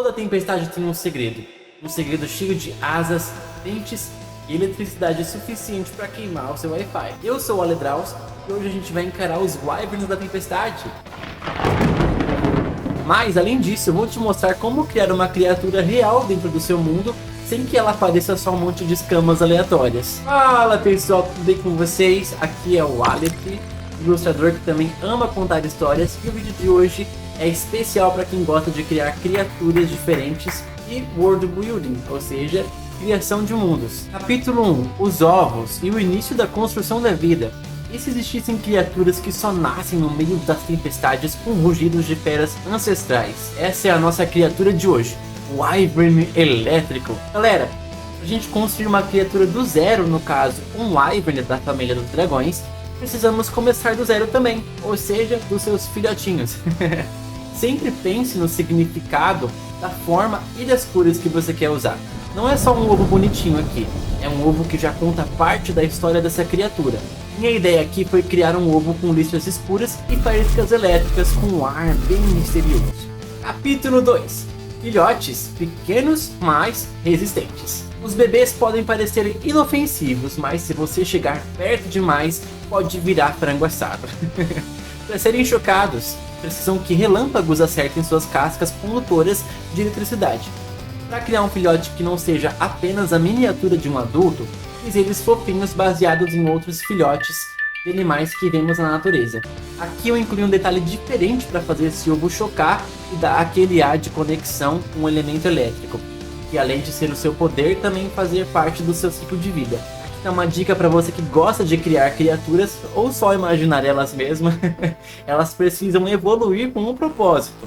Toda tempestade tem um segredo cheio de asas, dentes e eletricidade suficiente para queimar o seu Wi-Fi. Eu sou o Aledraus e hoje a gente vai encarar os Wyverns da tempestade. Mas além disso, eu vou te mostrar como criar uma criatura real dentro do seu mundo sem que ela pareça só um monte de escamas aleatórias. Fala pessoal, tudo bem com vocês? Aqui é o Aleph, ilustrador que também ama contar histórias, e o vídeo de hoje é especial para quem gosta de criar criaturas diferentes e world building, ou seja, criação de mundos. Capítulo 1: Os ovos e o início da construção da vida. E se existissem criaturas que só nascem no meio das tempestades com rugidos de feras ancestrais? Essa é a nossa criatura de hoje, o Wyvern elétrico. Galera, pra gente construir uma criatura do zero, no caso um Wyvern da família dos dragões, precisamos começar do zero também, ou seja, dos seus filhotinhos. Sempre pense no significado da forma e das cores que você quer usar. Não é só um ovo bonitinho aqui, é um ovo que já conta parte da história dessa criatura. Minha ideia aqui foi criar um ovo com listras escuras e faíscas elétricas com um ar bem misterioso. Capítulo 2: Filhotes pequenos, mas resistentes. Os bebês podem parecer inofensivos, mas se você chegar perto demais, pode virar frango assado. Para serem chocados, precisam que relâmpagos acertem suas cascas condutoras de eletricidade. Para criar um filhote que não seja apenas a miniatura de um adulto, fiz eles fofinhos baseados em outros filhotes de animais que vemos na natureza. Aqui eu incluí um detalhe diferente para fazer esse ovo chocar e dar aquele ar de conexão com o elemento elétrico, que além de ser o seu poder, também fazer parte do seu ciclo de vida. Aqui tá uma dica para você que gosta de criar criaturas ou só imaginar elas mesmas. Elas precisam evoluir com um propósito.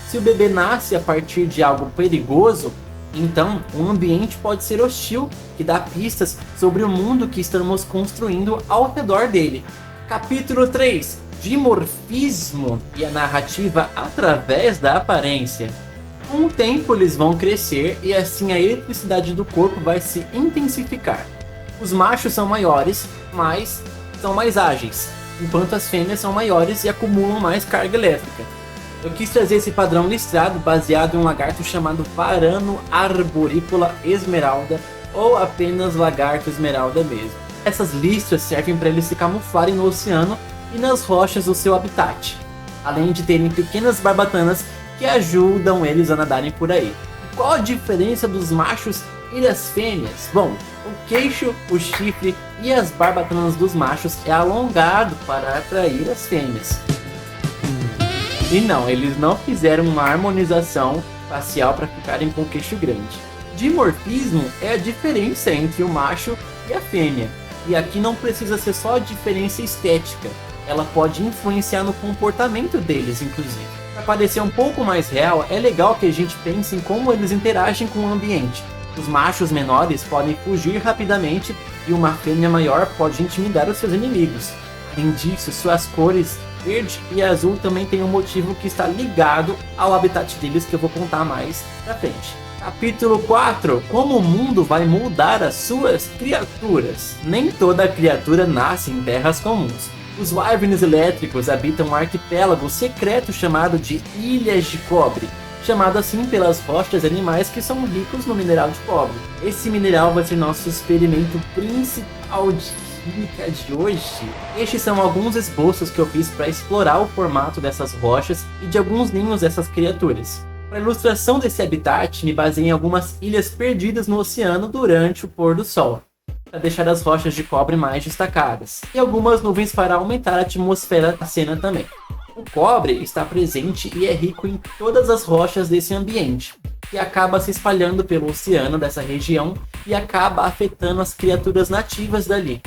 Se o bebê nasce a partir de algo perigoso, então o ambiente pode ser hostil, que dá pistas sobre o mundo que estamos construindo ao redor dele. Capítulo 3: Dimorfismo e a narrativa através da aparência. Com o tempo eles vão crescer e assim a eletricidade do corpo vai se intensificar. Os machos são maiores, mas são mais ágeis, enquanto as fêmeas são maiores e acumulam mais carga elétrica. Eu quis trazer esse padrão listrado baseado em um lagarto chamado Varano arborícola esmeralda, ou apenas lagarto esmeralda mesmo. Essas listras servem para eles se camuflarem no oceano e nas rochas do seu habitat, além de terem pequenas barbatanas que ajudam eles a nadarem por aí. Qual a diferença dos machos e das fêmeas? Bom, o queixo, o chifre e as barbatanas dos machos é alongado para atrair as fêmeas. E não, eles não fizeram uma harmonização facial para ficarem com o queixo grande. Dimorfismo é a diferença entre o macho e a fêmea. E aqui não precisa ser só a diferença estética, ela pode influenciar no comportamento deles, inclusive. Para parecer um pouco mais real, é legal que a gente pense em como eles interagem com o ambiente. Os machos menores podem fugir rapidamente e uma fêmea maior pode intimidar os seus inimigos. Além disso, suas cores verde e azul também tem um motivo que está ligado ao habitat deles, que eu vou contar mais pra frente. Capítulo 4: Como o mundo vai moldar as suas criaturas. Nem toda criatura nasce em terras comuns. Os Wyverns elétricos habitam um arquipélago secreto chamado de Ilhas de Cobre, chamado assim pelas rochas animais que são ricos no mineral de cobre. Esse mineral vai ser nosso experimento principal de química de hoje. Estes são alguns esboços que eu fiz para explorar o formato dessas rochas e de alguns ninhos dessas criaturas. Para a ilustração desse habitat, me baseei em algumas ilhas perdidas no oceano durante o pôr do sol, para deixar as rochas de cobre mais destacadas, e algumas nuvens para aumentar a atmosfera da cena também. O cobre está presente e é rico em todas as rochas desse ambiente, e acaba se espalhando pelo oceano dessa região e acaba afetando as criaturas nativas dali.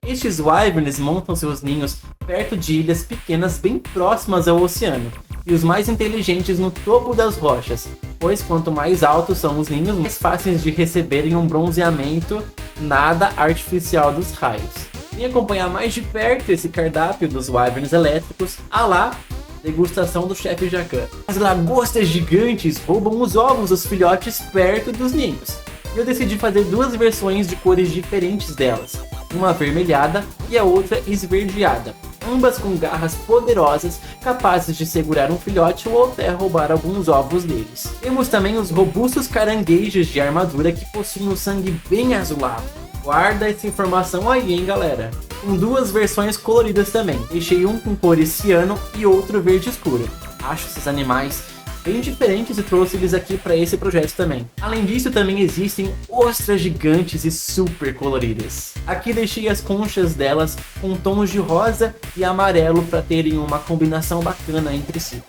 Estes Wyverns montam seus ninhos perto de ilhas pequenas bem próximas ao oceano, e os mais inteligentes no topo das rochas, pois quanto mais altos são os ninhos, mais fáceis de receberem um bronzeamento nada artificial dos raios. Vem acompanhar mais de perto esse cardápio dos Wyverns elétricos, à la degustação do chefe Jacan. As lagostas gigantes roubam os ovos dos filhotes perto dos ninhos. E eu decidi fazer duas versões de cores diferentes delas, uma avermelhada e a outra esverdeada. ambas com garras poderosas, capazes de segurar um filhote ou até roubar alguns ovos deles. Temos também os robustos caranguejos de armadura que possuem o sangue bem azulado. Guarda essa informação aí, hein, galera. Com duas versões coloridas também. Deixei um com cores ciano e outro verde escuro. Acho esses animais bem diferentes e trouxe eles aqui para esse projeto também. Além disso, também existem ostras gigantes e super coloridas. Aqui deixei as conchas delas com tons de rosa e amarelo para terem uma combinação bacana entre si.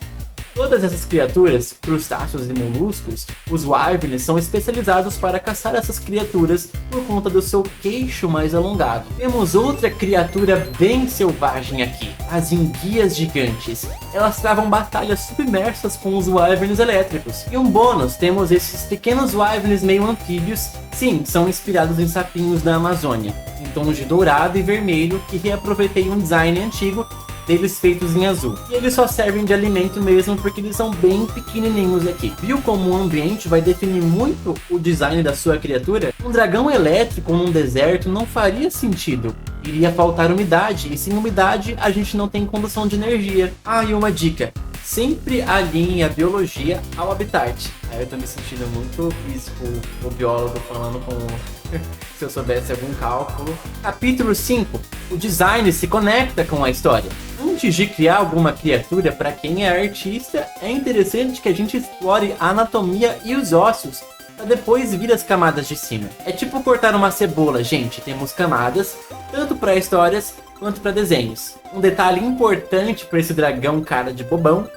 Todas essas criaturas, crustáceos e moluscos, os wyverns são especializados para caçar essas criaturas por conta do seu queixo mais alongado. Temos outra criatura bem selvagem aqui, as enguias gigantes. Elas travam batalhas submersas com os wyverns elétricos. E um bônus, temos esses pequenos wyverns meio anfíbios, sim, são inspirados em sapinhos da Amazônia, em tons de dourado e vermelho, que reaproveitei um design antigo deles feitos em azul. E eles só servem de alimento mesmo porque eles são bem pequenininhos aqui. Viu como o ambiente vai definir muito o design da sua criatura? Um dragão elétrico num deserto não faria sentido. Iria faltar umidade, e sem umidade a gente não tem condução de energia. Ah, e uma dica. Sempre alinhe a biologia ao habitat. Aí eu tô me sentindo muito físico, o biólogo falando com... se eu soubesse algum cálculo. Capítulo 5. O design se conecta com a história. Antes de criar alguma criatura, para quem é artista, é interessante que a gente explore a anatomia e os ossos, para depois vir as camadas de cima. É tipo cortar uma cebola, gente. Temos camadas, tanto para histórias quanto para desenhos. Um detalhe importante para esse dragão cara de bobão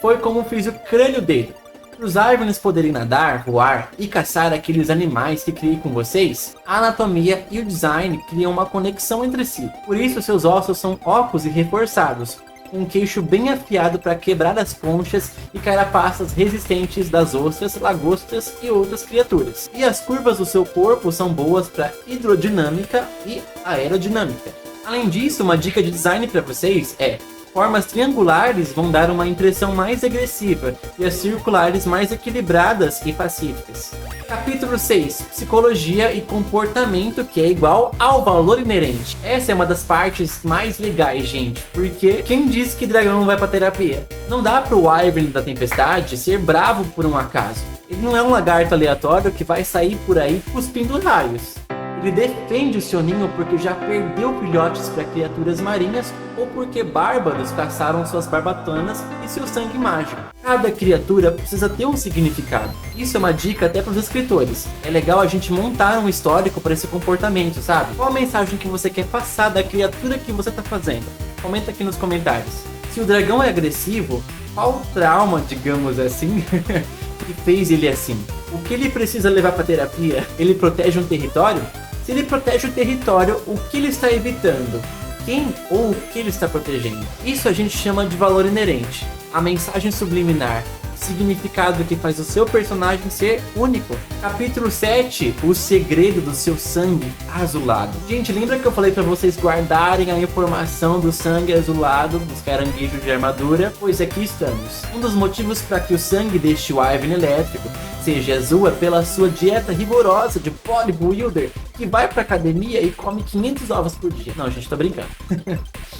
foi como fiz o crânio dele. Para os wyverns poderem nadar, voar e caçar aqueles animais que criei com vocês, a anatomia e o design criam uma conexão entre si. Por isso seus ossos são ocos e reforçados, com um queixo bem afiado para quebrar as conchas e carapaças resistentes das ostras, lagostas e outras criaturas. E as curvas do seu corpo são boas para hidrodinâmica e aerodinâmica. Além disso, uma dica de design para vocês é: formas triangulares vão dar uma impressão mais agressiva e as circulares mais equilibradas e pacíficas. Capítulo 6. Psicologia e comportamento, que é igual ao valor inerente. Essa é uma das partes mais legais, gente, porque quem disse que dragão não vai pra terapia? Não dá pro Wyvern da Tempestade ser bravo por um acaso. Ele não é um lagarto aleatório que vai sair por aí cuspindo raios. Ele defende o seu ninho porque já perdeu filhotes para criaturas marinhas ou porque bárbaros caçaram suas barbatanas e seu sangue mágico. Cada criatura precisa ter um significado. Isso é uma dica até para os escritores. É legal a gente montar um histórico para esse comportamento, sabe? Qual a mensagem que você quer passar da criatura que você está fazendo? Comenta aqui nos comentários. Se o dragão é agressivo, qual trauma, digamos assim, que fez ele assim? O que ele precisa levar para terapia? Ele protege um território? Se ele protege o território, o que ele está evitando? Quem ou o que ele está protegendo? Isso a gente chama de valor inerente. A mensagem subliminar, significado que faz o seu personagem ser único. Capítulo 7, o segredo do seu sangue azulado. Gente, lembra que eu falei para vocês guardarem a informação do sangue azulado dos caranguejos de armadura? Pois aqui estamos. Um dos motivos para que o sangue deste wyvern elétrico seja azul é pela sua dieta rigorosa de bodybuilder que vai pra academia e come 500 ovos por dia. Não, gente, tô brincando.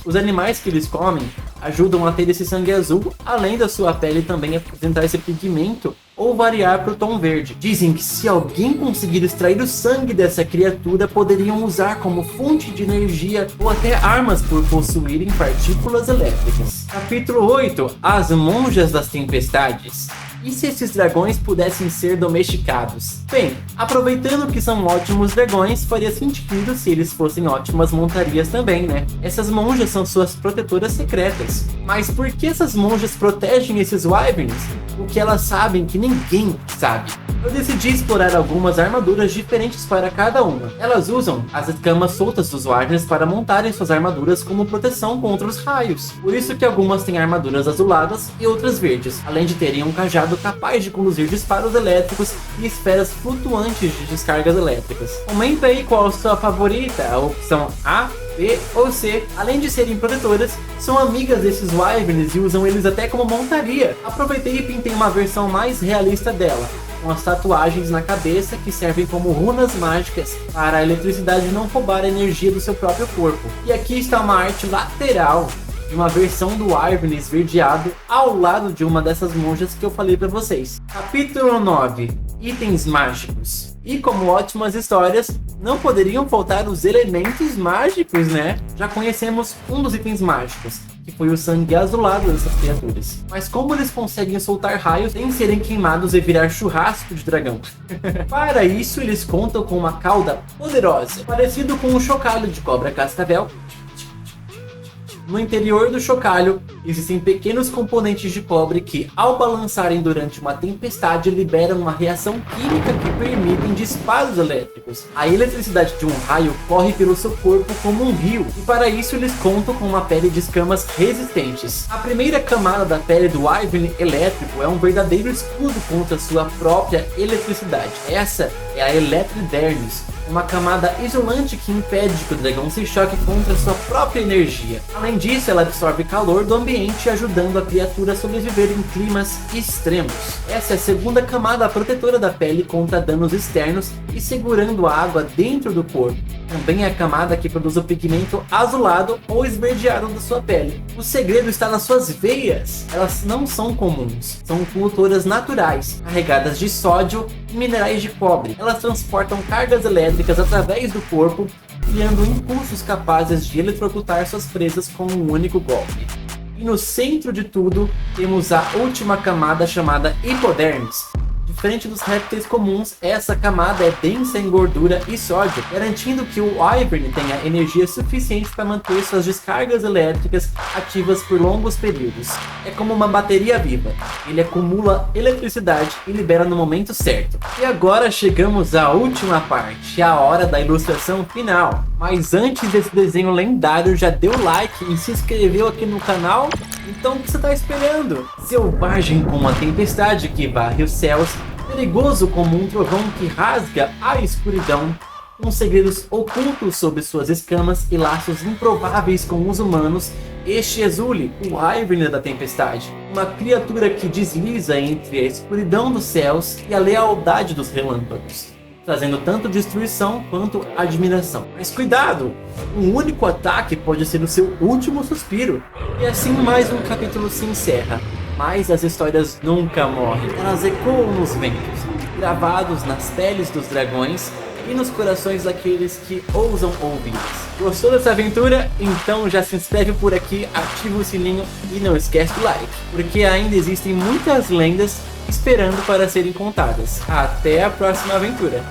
Os animais que eles comem ajudam a ter esse sangue azul, além da sua pele também apresentar esse pigmento ou variar para o tom verde. Dizem que se alguém conseguir extrair o sangue dessa criatura, poderiam usar como fonte de energia ou até armas por possuírem partículas elétricas. Capítulo 8. As Monjas das Tempestades. E se esses dragões pudessem ser domesticados? Bem, aproveitando que são ótimos dragões, faria sentido se eles fossem ótimas montarias também, né? Essas monjas são suas protetoras secretas. Mas por que essas monjas protegem esses wyverns? O que elas sabem que ninguém sabe. Eu decidi explorar algumas armaduras diferentes para cada uma. Elas usam as escamas soltas dos wyverns para montarem suas armaduras como proteção contra os raios. Por isso que algumas têm armaduras azuladas e outras verdes, além de terem um cajado capaz de conduzir disparos elétricos e esferas flutuantes de descargas elétricas. Comenta aí qual a sua favorita, a opção A, B ou C. Além de serem protetoras, são amigas desses wyverns e usam eles até como montaria. Aproveitei e pintei uma versão mais realista dela, com as tatuagens na cabeça que servem como runas mágicas para a eletricidade não roubar a energia do seu próprio corpo. E aqui está uma arte lateral de uma versão do Wyvern esverdeado ao lado de uma dessas monjas que eu falei pra vocês. Capítulo 9. Itens mágicos. E como ótimas histórias, não poderiam faltar os elementos mágicos, né? Já conhecemos um dos itens mágicos, que foi o sangue azulado dessas criaturas. Mas como eles conseguem soltar raios sem serem queimados e virar churrasco de dragão? Para isso, eles contam com uma cauda poderosa, parecido com um chocalho de cobra cascavel. No interior do chocalho, existem pequenos componentes de cobre que, ao balançarem durante uma tempestade, liberam uma reação química que permitem disparos elétricos. A eletricidade de um raio corre pelo seu corpo como um rio, e para isso eles contam com uma pele de escamas resistentes. A primeira camada da pele do Wyvern elétrico é um verdadeiro escudo contra sua própria eletricidade. Essa é a Eletridermis, uma camada isolante que impede que o dragão se choque contra sua própria energia. Além disso, ela absorve calor do ambiente, ajudando a criatura a sobreviver em climas extremos. Essa é a segunda camada protetora da pele contra danos externos e segurando a água dentro do corpo. Também é a camada que produz o pigmento azulado ou esverdeado da sua pele. O segredo está nas suas veias. Elas não são comuns, são condutoras naturais, carregadas de sódio e minerais de cobre. Elas transportam cargas elétricas através do corpo, criando impulsos capazes de eletrocutar suas presas com um único golpe. E no centro de tudo, temos a última camada chamada Hipodermis. Diferente dos répteis comuns, essa camada é densa em gordura e sódio, garantindo que o Wyvern tenha energia suficiente para manter suas descargas elétricas ativas por longos períodos. É como uma bateria viva, ele acumula eletricidade e libera no momento certo. E agora chegamos à última parte, a hora da ilustração final. Mas antes desse desenho lendário, já deu like e se inscreveu aqui no canal? Então o que você está esperando? Selvagem como a tempestade que varre os céus, perigoso como um trovão que rasga a escuridão, com segredos ocultos sob suas escamas e laços improváveis com os humanos, este é Zuli, o Wyvern da tempestade, uma criatura que desliza entre a escuridão dos céus e a lealdade dos relâmpagos, trazendo tanto destruição quanto admiração. Mas cuidado! Um único ataque pode ser o seu último suspiro. E assim mais um capítulo se encerra. Mas as histórias nunca morrem. Elas ecoam nos ventos, gravados nas peles dos dragões e nos corações daqueles que ousam ouvi-las. Gostou dessa aventura? Então já se inscreve por aqui, ativa o sininho e não esquece do like, porque ainda existem muitas lendas esperando para serem contadas. Até a próxima aventura!